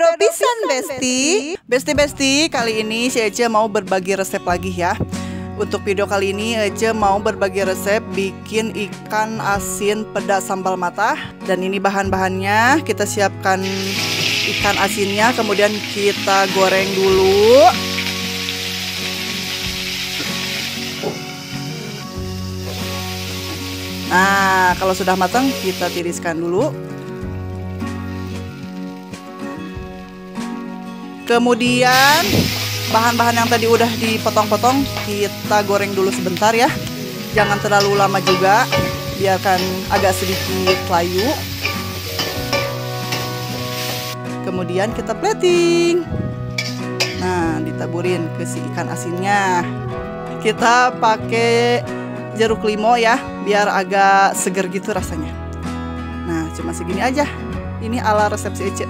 Pedo pisan Besti. Besti, kali ini si Ece mau berbagi resep lagi ya. Untuk video kali ini Ece mau berbagi resep bikin ikan asin pedas sambal matah. Dan ini bahan-bahannya, kita siapkan ikan asinnya, kemudian kita goreng dulu. Nah, kalau sudah matang kita tiriskan dulu. Kemudian bahan-bahan yang tadi udah dipotong-potong kita goreng dulu sebentar ya. Jangan terlalu lama juga, biarkan agak sedikit layu. Kemudian kita plating. Nah, ditaburin ke si ikan asinnya. Kita pakai jeruk limau ya, biar agak seger gitu rasanya. Nah, cuma segini aja. Ini ala resep si Ece.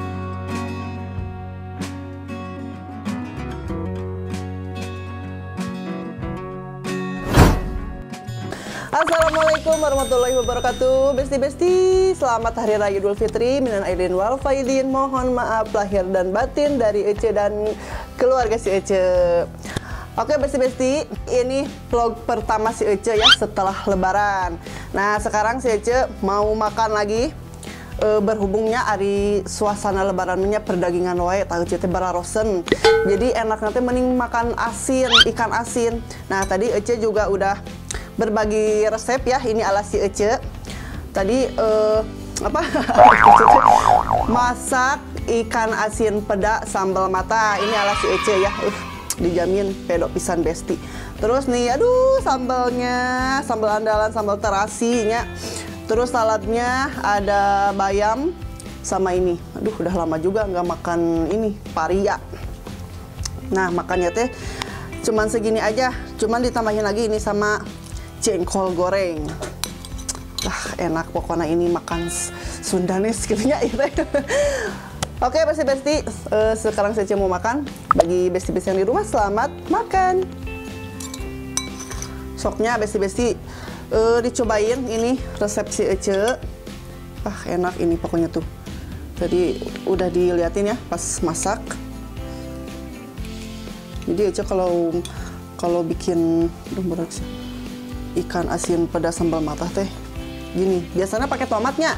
Assalamualaikum warahmatullahi wabarakatuh. Besti-besti, selamat Hari Raya Idul Fitri, minal aidin wal faidin. Mohon maaf lahir dan batin dari Ece dan keluarga si Ece. Oke besti-besti, ini vlog pertama si Ece ya setelah lebaran. Nah sekarang si Ece mau makan lagi. Berhubungnya hari suasana lebarannya perdagingan wae tahu Ece bararosen. Jadi enak nanti mending makan asin, ikan asin. Nah tadi Ece juga udah berbagi resep ya, ini ala si Ece. Tadi masak ikan asin peda sambal mata, ini ala si Ece ya. Dijamin pedo pisan besti. Terus nih, aduh sambalnya, sambal andalan, sambal terasinya. Terus saladnya ada bayam sama ini. Aduh udah lama juga nggak makan ini, paria. Nah makannya teh cuman segini aja, cuman ditambahin lagi ini sama jengkol goreng. Enak pokoknya ini makan Sundanes gitu ya. Oke besti-besti, sekarang saya mau makan. Bagi besti-besti yang di rumah, selamat makan. Soknya besti-besti dicobain ini resep si Ece. Enak ini pokoknya tuh. Tadi udah diliatin ya pas masak. Jadi Ece kalau bikin ikan asin pedas sambal matah teh gini, biasanya pakai tomatnya.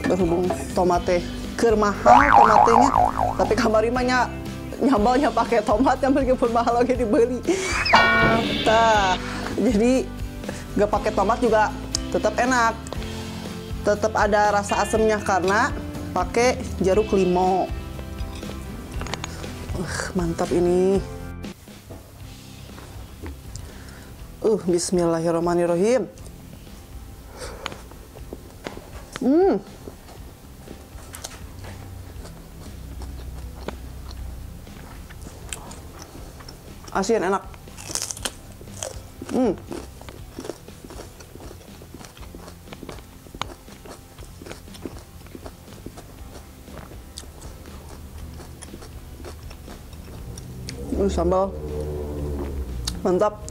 Berhubung tomatnya keur mahal tomatnya, tapi kamari mah nyabalnya pakai tomat yang meskipun mahal lagi dibeli. Jadi gak pakai tomat juga tetap enak, tetap ada rasa asamnya karena pakai jeruk limau. Mantap ini. Bismillahirrahmanirrahim. Asin enak. Sambal mantap.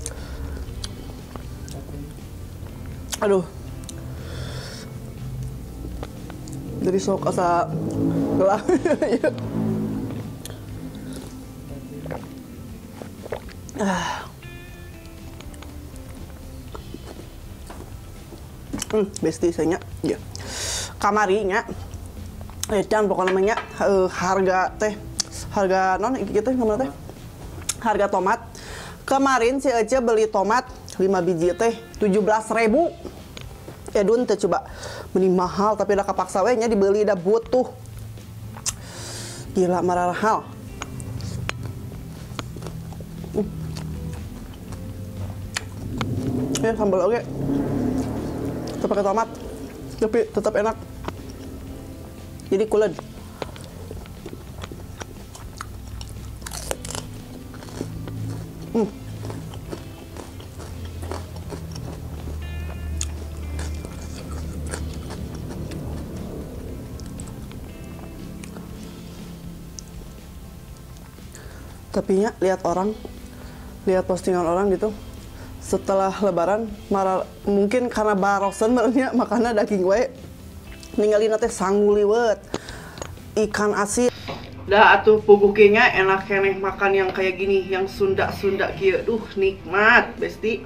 Aduh, jadi sok asa gelah. Besti saya ya. Kamarinya dan pokoknya namanya harga non gitu namanya teh. Harga tomat. Kemarin si Ece beli tomat 5 biji teh 17.000. Edun teh coba mending mahal tapi udah kapaksa we nya dibeli udah butuh. Gila marahal. Sambal oke. Tetap pakai tomat. Tapi tetap enak. Jadi kuled. Tapi ya lihat postingan orang gitu setelah lebaran mungkin karena barosan sebenarnya makannya daging we ninggalin teh sanggul liwet ikan asin. Dah atuh pugukinya enak keneh makan yang kayak gini, yang Sunda-Sunda kieu. Duh, nikmat, Besti.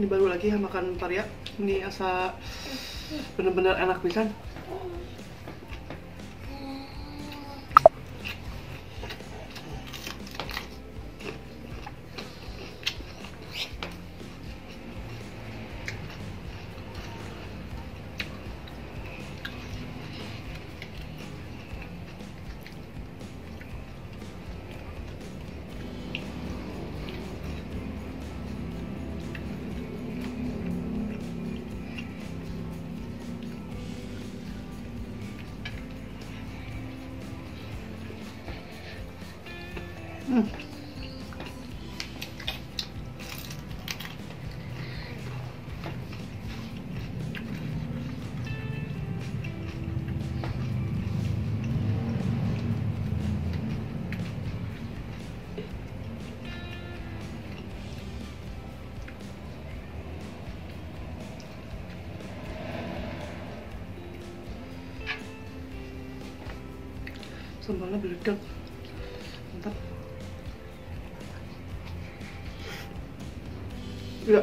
Ini baru lagi ya makan paria. Ini asa bener-bener enak pisan. Sambalnya beledak, mantap. Ya.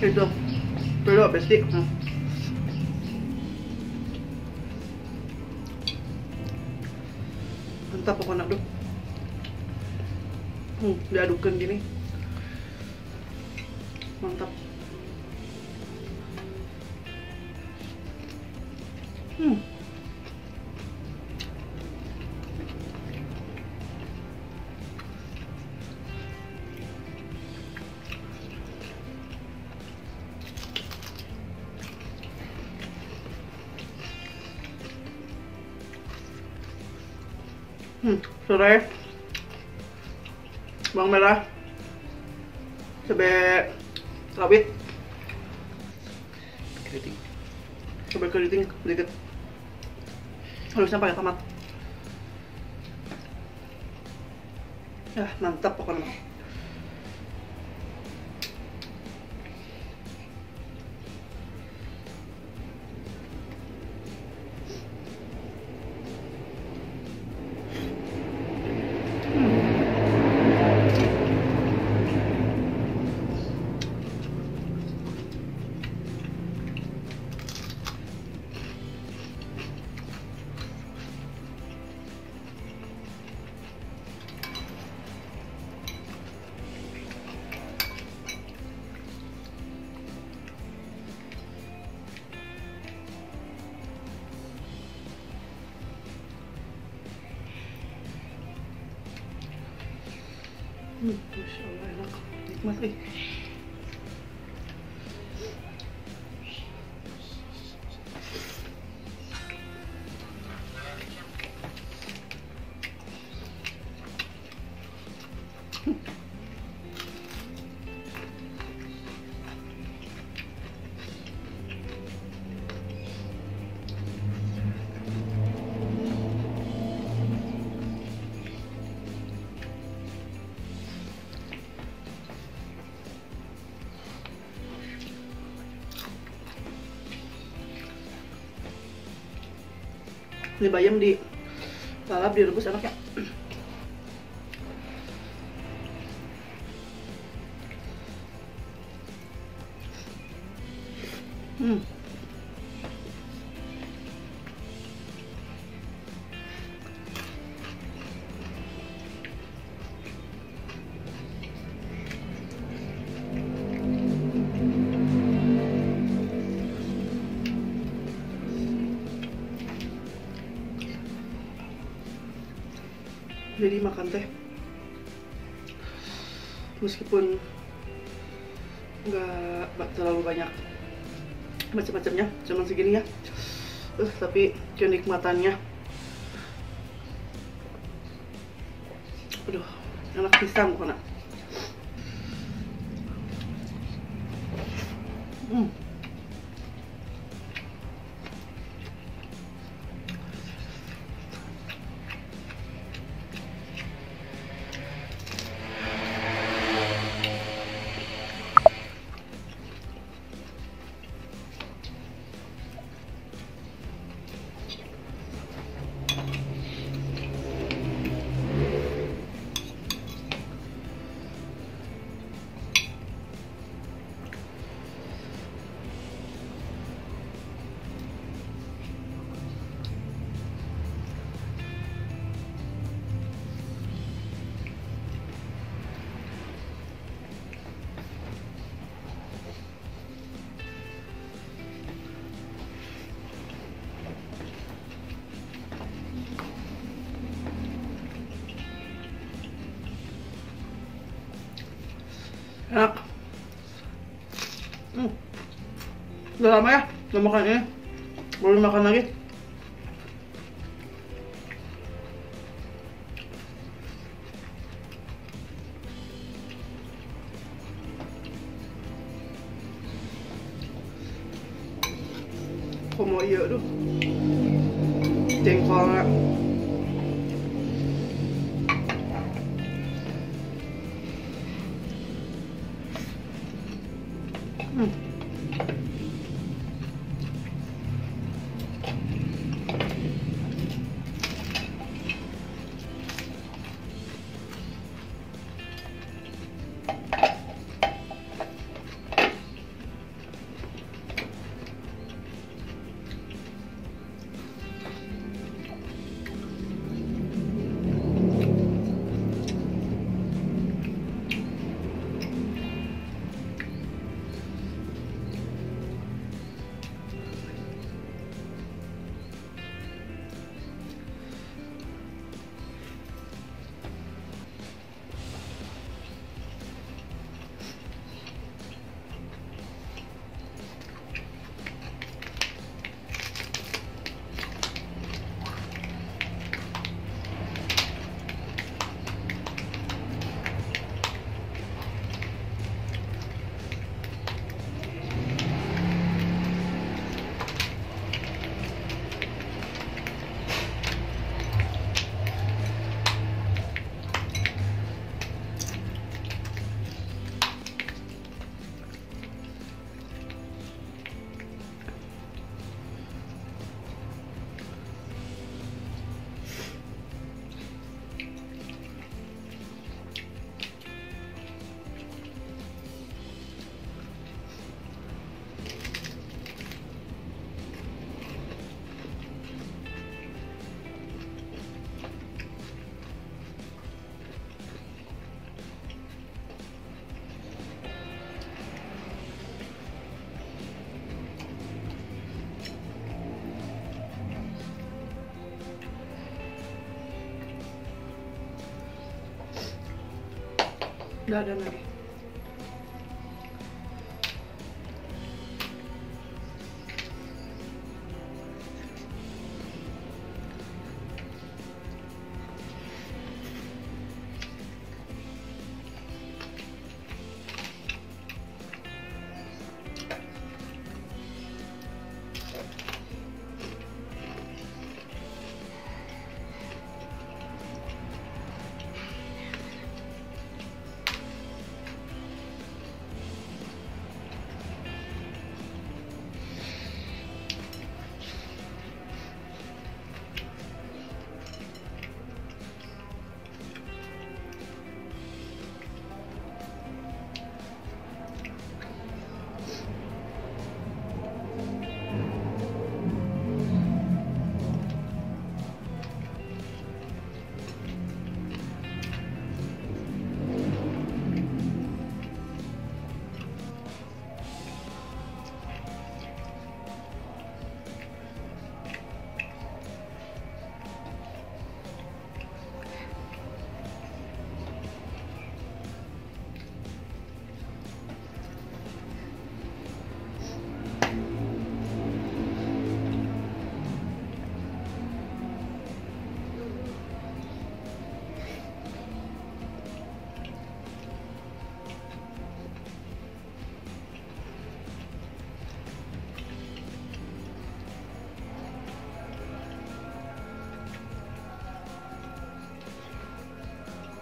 Itu, beda Besti. Mantap pokoknya tuh. Diadukkan gini, mantap. Sore bawang merah, cabai rawit, keriting, cabai keriting sedikit, harusnya pakai tomat. Ya mantap pokoknya. Masya Allah enak, nikmat nih. Ini bayam di lalap direbus enak ya. Jadi makan teh meskipun nggak terlalu banyak macam-macamnya cuman segini ya. Tapi kenikmatannya, aduh, enak pisang kok nak. Enak. Udah lama ya gak makan ini, baru makan lagi. Kok mau iya tuh jengkolnya. Udah ada lagi.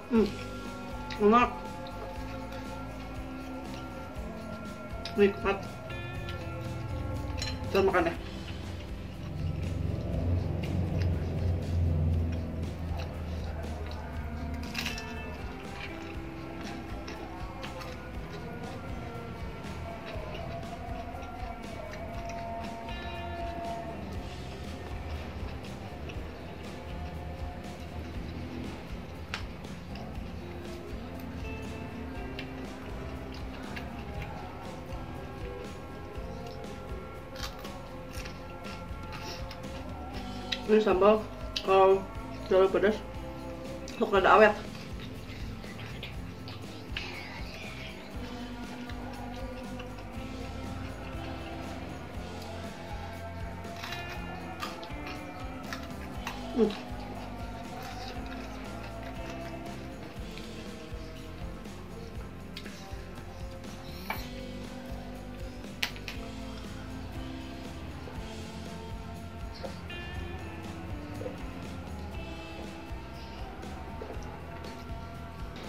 Enak. Nikmat. Kita makan ya. Ini sambal kalau terlalu pedas, sok rada awet.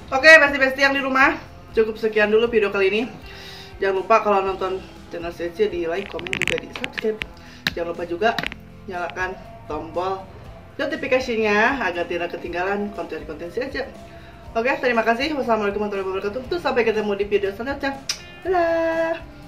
Oke, besti-besti yang di rumah, cukup sekian dulu video kali ini. Jangan lupa kalau nonton channel Cece di like, komen, juga di subscribe. Jangan lupa juga nyalakan tombol notifikasinya agar tidak ketinggalan konten-konten Cece. Oke, terima kasih. Wassalamualaikum warahmatullahi wabarakatuh. Sampai ketemu di video selanjutnya. Dadah.